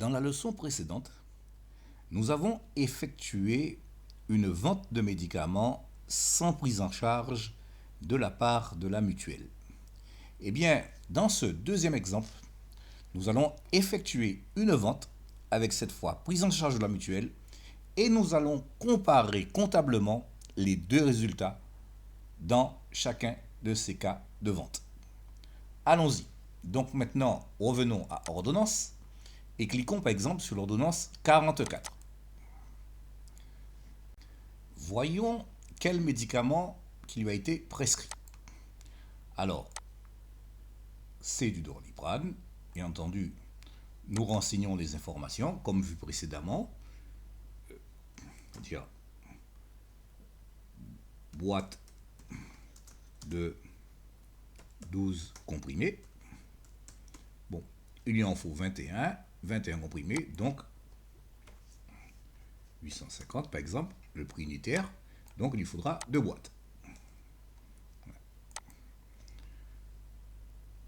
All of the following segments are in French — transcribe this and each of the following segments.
Dans la leçon précédente, nous avons effectué une vente de médicaments sans prise en charge de la part de la mutuelle. Eh bien, dans ce deuxième exemple, nous allons effectuer une vente avec cette fois prise en charge de la mutuelle et nous allons comparer comptablement les deux résultats dans chacun de ces cas de vente. Allons-y. Donc maintenant, revenons à ordonnance et cliquons par exemple sur l'ordonnance 44. Voyons quel médicament qui lui a été prescrit. Alors, c'est du Doliprane. Bien entendu, nous renseignons les informations comme vu précédemment. Dire boîte de 12 comprimés. Bon, il y en faut 21 comprimés, donc 850 par exemple, le prix unitaire. Donc il lui faudra 2 boîtes.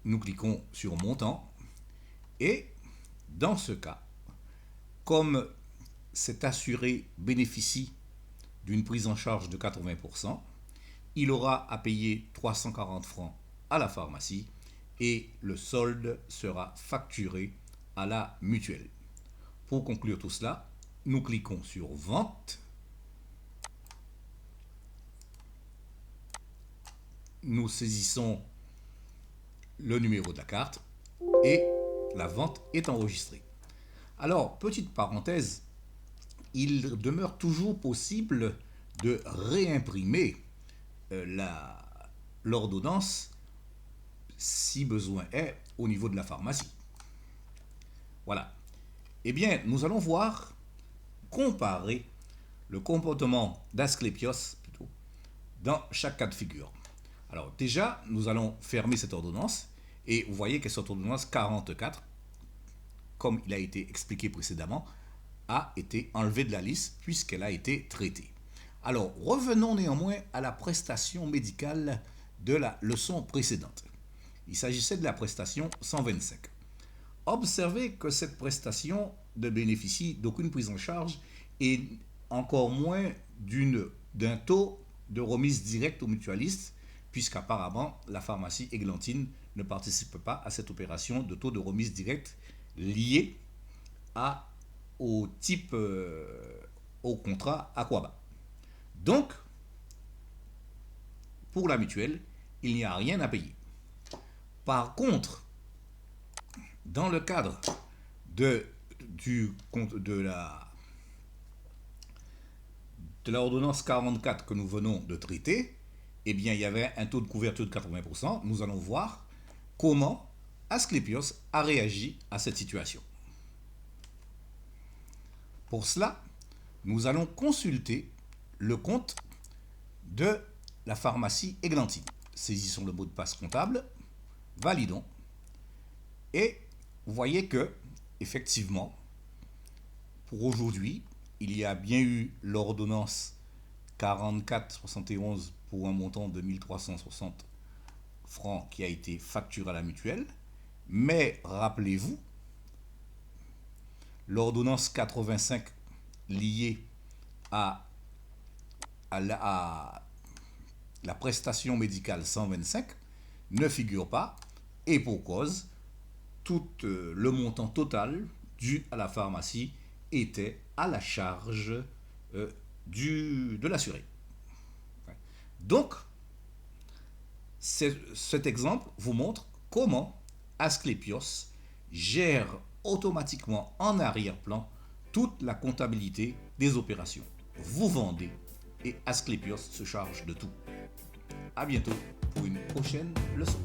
Nous cliquons sur montant et dans ce cas, comme cet assuré bénéficie d'une prise en charge de 80%, il aura à payer 340 francs à la pharmacie et le solde sera facturé à la mutuelle. Pour conclure tout cela, nous cliquons sur vente. Nous saisissons le numéro de la carte et la vente est enregistrée. Alors, petite parenthèse, il demeure toujours possible de réimprimer l'ordonnance si besoin est au niveau de la pharmacie. Voilà. Eh bien, nous allons comparer le comportement d'Asclépios plutôt dans chaque cas de figure. Alors déjà, nous allons fermer cette ordonnance et vous voyez que cette ordonnance 44, comme il a été expliqué précédemment, a été enlevée de la liste puisqu'elle a été traitée. Alors, revenons néanmoins à la prestation médicale de la leçon précédente. Il s'agissait de la prestation 125. Observez que cette prestation ne bénéficie d'aucune prise en charge et encore moins d'un taux de remise directe aux mutualistes, puisqu'apparemment la pharmacie Églantine ne participe pas à cette opération de taux de remise directe liée au contrat Aquaba. Donc, pour la mutuelle, il n'y a rien à payer. Par contre, dans le cadre de l'ordonnance 44 que nous venons de traiter, eh bien, il y avait un taux de couverture de 80%. Nous allons voir comment Asclépios a réagi à cette situation. Pour cela, nous allons consulter le compte de la pharmacie Églantine. Saisissons le mot de passe comptable, validons, et vous voyez que, effectivement, pour aujourd'hui, il y a bien eu l'ordonnance 44-71 pour un montant de 1360 francs qui a été facturé à la mutuelle. Mais rappelez-vous, l'ordonnance 85 liée à la prestation médicale 125 ne figure pas, et pour cause, tout le montant total dû à la pharmacie était à la charge de l'assuré. Donc, cet exemple vous montre comment Asclépios gère automatiquement en arrière-plan toute la comptabilité des opérations. Vous vendez et Asclépios se charge de tout. À bientôt pour une prochaine leçon.